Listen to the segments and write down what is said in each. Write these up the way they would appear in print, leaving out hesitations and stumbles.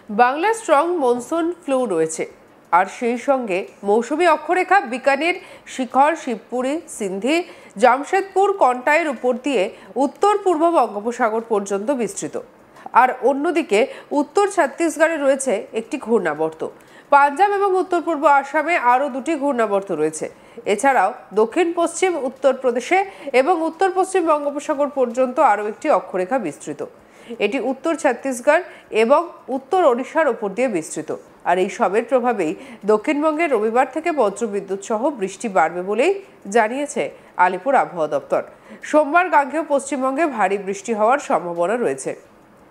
বাংলার strong monsoon flu রয়েছে, আর সেই সঙ্গে মৌসুমী অক্ষরেখা বিকানের, শিখর, শিবপুরি, সিন্ধি, জামশেদপুর, কন্টাইয়ের উপর দিয়ে উত্তর পূর্ব বঙ্গোপসাগর পর্যন্ত বিস্তৃত। আর অন্যদিকে উত্তর ছত্তিশগড়ে রয়েছে একটি ঘূর্ণাবর্ত। পাঞ্জাব এবং উত্তর পূর্ব আসামে আরও দুটি ঘূর্ণাবর্ত রয়েছে। এছাড়াও দক্ষিণ পশ্চিম উত্তরপ্রদেশে এবং উত্তর পশ্চিম বঙ্গোপসাগর পর্যন্ত আরও একটি অক্ষরেখা বিস্তৃত। এটি উত্তর ছত্তিশগড় এবং উত্তর ওড়িশার ওপর দিয়ে বিস্তৃত। আর এই সবের প্রভাবেই দক্ষিণবঙ্গে রবিবার থেকে বজ্রবিদ্যুৎ সহ বৃষ্টি বাড়বে বলেই জানিয়েছে আলিপুর আবহাওয়া দপ্তর। সোমবার গাঙ্গেয় পশ্চিমবঙ্গে ভারী বৃষ্টি হওয়ার সম্ভাবনা রয়েছে।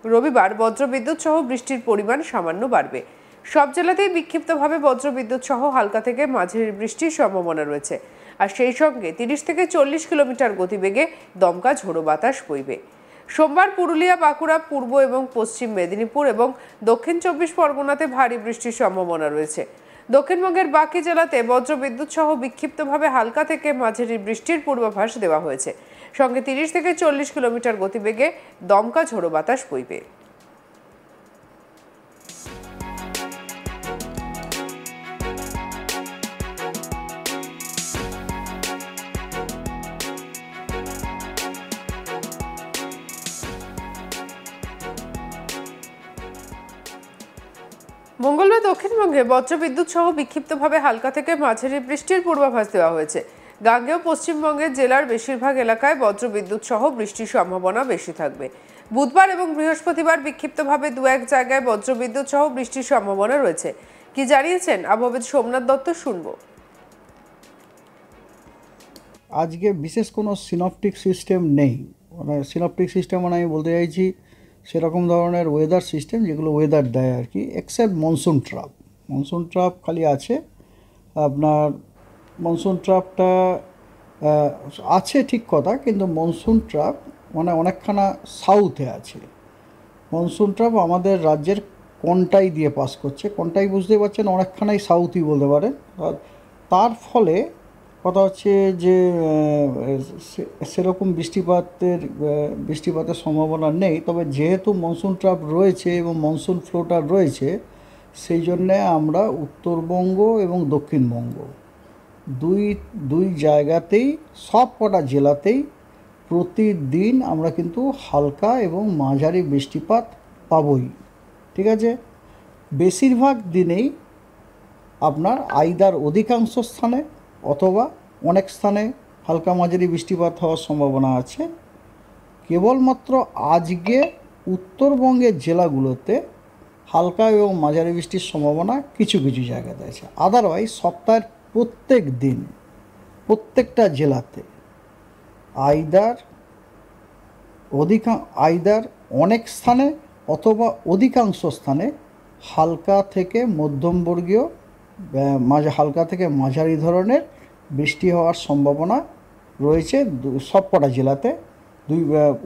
রবিবার বজ্রবিদ্যুৎ সহ বৃষ্টির পরিমাণ সামান্য বাড়বে। সব জেলাতেই বিক্ষিপ্তভাবে বজ্রবিদ্যুৎ সহ হালকা থেকে মাঝারি বৃষ্টির সম্ভাবনা রয়েছে। আর সেই সঙ্গে 30 থেকে 40 কিলোমিটার গতিবেগে দমকা ঝোড়ো বাতাস বইবে। সোমবার পুরুলিয়া, বাঁকুড়া, পূর্ব এবং পশ্চিম মেদিনীপুর এবং দক্ষিণ 24 পরগনাতে ভারী বৃষ্টির সম্ভাবনা রয়েছে। দক্ষিণবঙ্গের বাকি জেলাতে বজ্রবিদ্যুৎ সহ বিক্ষিপ্তভাবে হালকা থেকে মাঝারি বৃষ্টির পূর্বাভাস দেওয়া হয়েছে। সঙ্গে 30 থেকে 40 কিলোমিটার গতিবেগে দমকা ঝোড়ো বাতাস বইবে। মঙ্গলবার দক্ষিণবঙ্গে বজ্রবিদ্যুৎ সহ বিক্ষিপ্তভাবে হালকা থেকে মাঝারি বৃষ্টির পূর্বাভাস দেওয়া হয়েছে। গাঙ্গেয় পশ্চিমবঙ্গের জেলার বেশিরভাগ এলাকায় বজ্রবিদ্যুৎ সহ বৃষ্টির সম্ভাবনা বেশি থাকবে। বুধবার এবং বৃহস্পতিবার বিক্ষিপ্তভাবে দু এক জায়গায় বজ্রবিদ্যুৎ সহ বৃষ্টির সম্ভাবনা রয়েছে। কি জানিয়েছেন আবহাওয়াবিদ সোমনাথ দত্ত, শুনবো। আজকে বিশেষ কোনো সিনপটিক সিস্টেম নেই। মানে সিনপটিক সিস্টেম মানে আমি বলতে চাইছি সেরকম ধরনের ওয়েদার সিস্টেম যেগুলো ওয়েদার দেয় আর কি, except monsoon trap. Monsoon trap খালি আছে আপনার। মনসুন ট্রাপটা আছে ঠিক কথা, কিন্তু মনসুন ট্রাপ মানে অনেকখানা সাউথে আছে। মনসুন ট্রাপ আমাদের রাজ্যের কোনটাই দিয়ে পাস করছে। কোনটাই বুঝতে পারছেন, অনেকখানাই সাউথই বলতে পারেন। তার ফলে কথা হচ্ছে যে সেরকম বৃষ্টিপাতের সম্ভাবনা নেই। তবে যেহেতু মনসুন ট্রাপ রয়েছে এবং মনসুন ফ্লোটা রয়েছে, সেই জন্যে আমরা উত্তরবঙ্গ এবং দক্ষিণবঙ্গ দুই জায়গাতেই, সব কটা জেলাতেই প্রতিদিন আমরা কিন্তু হালকা এবং মাঝারি বৃষ্টিপাত পাবই। ঠিক আছে, বেশিরভাগ দিনেই আপনার আইদার অধিকাংশ স্থানে অথবা অনেক স্থানে হালকা মাঝারি বৃষ্টিপাত হওয়ার সম্ভাবনা আছে। কেবলমাত্র আজকে উত্তরবঙ্গের জেলাগুলোতে হালকা এবং মাঝারি বৃষ্টির সম্ভাবনা কিছু কিছু জায়গাতে আছে। আদারওয়াইজ সপ্তাহের প্রত্যেক দিন প্রত্যেকটা জেলাতে আইদার অনেক স্থানে অথবা অধিকাংশ স্থানে হালকা থেকে মধ্যমবর্গীয় হালকা থেকে মাঝারি ধরনের বৃষ্টি হওয়ার সম্ভাবনা রয়েছে সব কটা জেলাতে,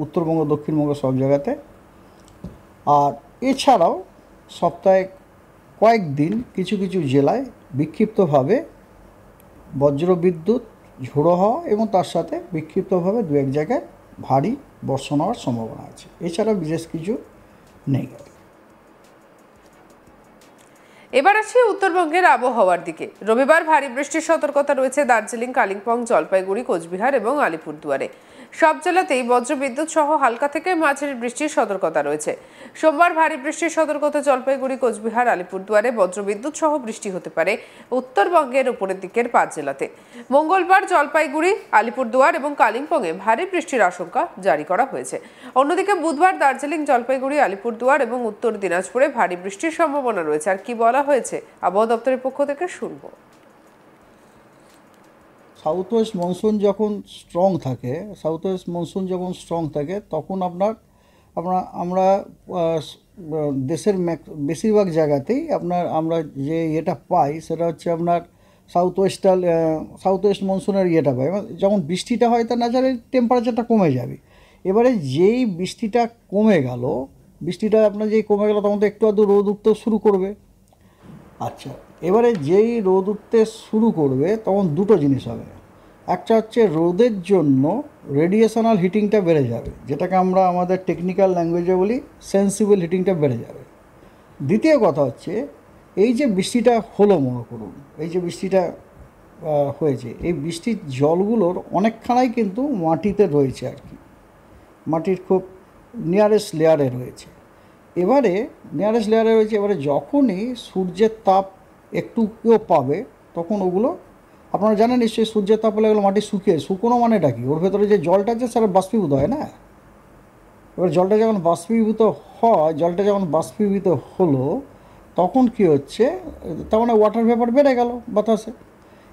উত্তরবঙ্গ দক্ষিণবঙ্গ সব জায়গাতে। আর এছাড়াও সপ্তাহে কয়েকদিন কিছু কিছু জেলায় বিক্ষিপ্তভাবে বজ্রবিদ্যুৎ, ঝোড়ো হওয়া এবং তার সাথে বিক্ষিপ্তভাবে দু এক জায়গায় ভারী বর্ষণ হওয়ার সম্ভাবনা আছে। এছাড়া বিশেষ কিছু নেই। এবার আসি উত্তরবঙ্গের আবহাওয়ার দিকে। রবিবার ভারী বৃষ্টির সতর্কতা রয়েছে দার্জিলিং, কালিম্পং, জলপাইগুড়ি, কোচবিহার এবং আলিপুরদুয়ারে। সব জেলাতেই বজ্রবিদ্যুৎ সহ হালকা থেকে মাঝারি বৃষ্টির সতর্কতা রয়েছে। সোমবার ভারী বৃষ্টির সতর্কতা জলপাইগুড়ি, কোচবিহার, আলিপুরদুয়ারে। বজ্রবিদ্যুৎ সহ বৃষ্টি হতে পারে উত্তরবঙ্গের উপরের দিকের 5 জেলাতে। মঙ্গলবার জলপাইগুড়ি, আলিপুরদুয়ার এবং কালিম্পংয়ে ভারী বৃষ্টির আশঙ্কা জারি করা হয়েছে। অন্যদিকে বুধবার দার্জিলিং, জলপাইগুড়ি, আলিপুরদুয়ার এবং উত্তর দিনাজপুরে ভারী বৃষ্টির সম্ভাবনা রয়েছে। আর কি বলা হয়েছে আবহাওয়া দপ্তরের পক্ষ থেকে, শুনবো। সাউথ ওয়েস্ট মনসুন যখন স্ট্রং থাকে তখন আমরা দেশের বেশিরভাগ জায়গাতেই আমরা যে ইয়েটা পাই সেটা হচ্ছে আপনার সাউথ ওয়েস্ট মনসুনের ইয়েটা পাই। যখন বৃষ্টিটা হয় তার ন্যাচারালি টেম্পারেচারটা কমে যাবে। এবারে যেই বৃষ্টিটা কমে গেল তখন তো একটু আধটু রোদ উঠতেও শুরু করবে। আচ্ছা, এবারে যেই রোদ উঠতে শুরু করবে তখন দুটো জিনিস হবে। একটা হচ্ছে রোদের জন্য রেডিয়েশনাল হিটিংটা বেড়ে যাবে, যেটাকে আমরা আমাদের টেকনিক্যাল ল্যাঙ্গুয়েজে বলি সেন্সিবল হিটিংটা বেড়ে যাবে। দ্বিতীয় কথা হচ্ছে এই যে বৃষ্টিটা হলো, মনে করুন এই যে বৃষ্টিটা হয়েছে, এই বৃষ্টির জলগুলোর অনেকখানাই কিন্তু মাটিতে রয়েছে আর কি, মাটির খুব নিয়ারেস্ট লেয়ারে রয়েছে। এবারে নিয়ারেস্ট লেয়ারে রয়েছে, এবারে যখনই সূর্যের তাপ একটু কেউ পাবে তখন ওগুলো, আপনারা জানেন নিশ্চয়ই সূর্যের তাপ হলে এগুলো মাটি শুকনো মানেটা কি, ওর ভেতরে যে জলটা আছে সেটা বাষ্পীভূত হয় না। এবার জলটা যখন বাষ্পীভূত হলো তখন কি হচ্ছে, তার মানে ওয়াটার ভেপার বেড়ে গেল বাতাসে।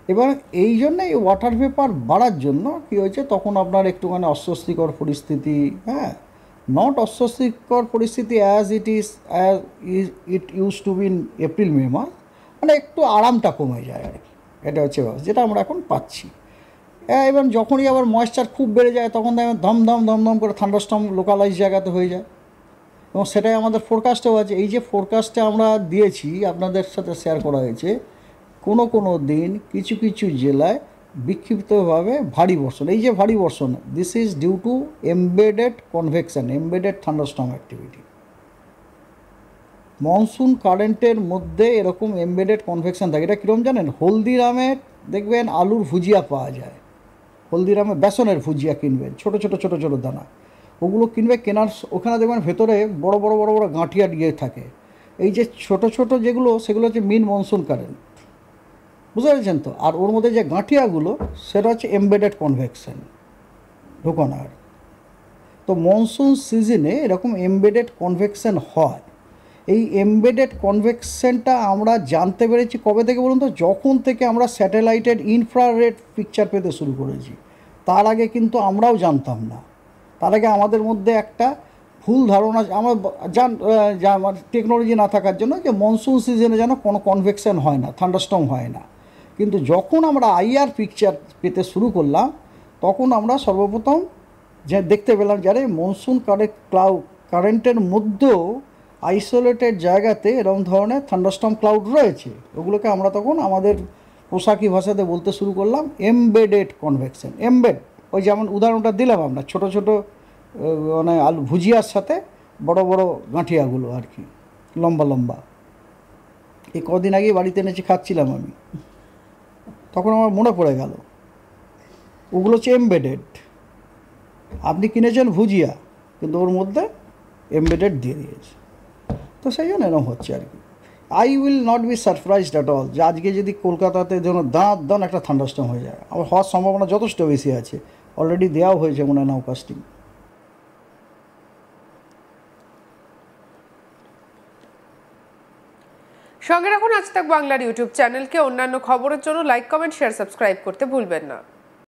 এবার এই জন্য এই ওয়াটার ভেপার বাড়ার জন্য কী হয়েছে, তখন আপনার একটুখানি অস্বস্তিকর পরিস্থিতি, হ্যাঁ, নট অস্বস্তিকর পরিস্থিতি as it used to be in April May মাস, মানে একটু আরামটা কমে যায় আর কি। এটা হচ্ছে ব্যাপার যেটা আমরা এখন পাচ্ছি। এবং যখনই আবার ময়েশ্চার খুব বেড়ে যায় তখন দেখবেন ধম করে থান্ডারস্টর্ম লোকালাইজ জায়গাতে হয়ে যায়, এবং সেটাই আমাদের ফোরকাস্টেও আছে। এই যে ফোরকাস্টে আমরা দিয়েছি, আপনাদের সাথে শেয়ার করা হয়েছে, কোনো দিন কিছু কিছু জেলায় বিক্ষিপ্তভাবে ভারী বর্ষণ। এই যে ভারী বর্ষণ, this is due to embedded convection, embedded thunderstorm activity. Monsoon কারেন্টের মধ্যে এরকম এমবেডেড কনভেকশন থাকে। এটা কীরকম জানেন, হলদিরামে দেখবেন আলুর ভুজিয়া পাওয়া যায়, হলদিরামে বেসনের ভুজিয়া কিনবেন, ছোটো ছোটো দানা, ওগুলো কিনবে, কেনার ওখানে দেখবেন ভেতরে বড় বড় গাঁঠিয়া দিয়ে থাকে। এই যে ছোট যেগুলো, সেগুলো হচ্ছে মিন মনসুন কারেন্ট, বুঝতে পেরেছেন তো। আর ওর মধ্যে যে গাঁঠিয়াগুলো সেটা হচ্ছে এমবেডেড কনভেকশন ঢোকানোর। তো মনসুন সিজনে এরকম এমবেডেড কনভেকশন হয়। এই এমবেডেড কনভেকশনটা আমরা জানতে পেরেছি কবে থেকে বলুন তো, যখন থেকে আমরা স্যাটেলাইটের ইনফ্রারেড পিকচার পেতে শুরু করেছি। তার আগে কিন্তু আমরাও জানতাম না। তার আগে আমাদের মধ্যে একটা ভুল ধারণা, আমরা টেকনোলজি না থাকার জন্য, যে মনসুন সিজনে যেন কোনো কনভেকশন হয় না, থান্ডারস্টর্ম হয় না। কিন্তু যখন আমরা আইআর পিকচার পেতে শুরু করলাম তখন আমরা সর্বপ্রথম যে দেখতে পেলাম, যারা মনসুন কারেন্টের মধ্যেও আইসোলেটেড জায়গাতে এরকম ধরনের থান্ডারস্টর্ম ক্লাউড রয়েছে। ওগুলোকে আমরা তখন আমাদের পোশাকি ভাষাতে বলতে শুরু করলাম এমবেডেড কনভেকশন। এমবেড, ওই যেমন উদাহরণটা দিলাম আমরা, ছোট মানে আলু ভুজিয়ার সাথে বড় গাঁঠিয়াগুলো আর কি, লম্বা। এই কদিন আগেই বাড়িতে এনেছি, খাচ্ছিলাম আমি, তখন আমার মনে পড়ে গেল ওগুলো হচ্ছে এমবেডেড। আপনি কিনেছেন ভুজিয়া, কিন্তু ওর মধ্যে এমবেডেড দিয়ে দিয়েছে। তো সেই জন্য এরকম হচ্ছে আর কি। I will not be surprised at all যে আজকে যদি কলকাতাতে যেন দাঁত একটা থান্ডারস্টর্ম হয়ে যায়, আমার হওয়ার সম্ভাবনা যথেষ্ট বেশি আছে। অলরেডি দেওয়াও হয়েছে মনে হয় নাউকাস্টিং। সঙ্গে রাখুন আজ তাক বাংলার ইউটিউব চ্যানেলকে। অন্যান্য খবরের জন্য লাইক, কমেন্ট, শেয়ার, সাবস্ক্রাইব করতে ভুলবেন না।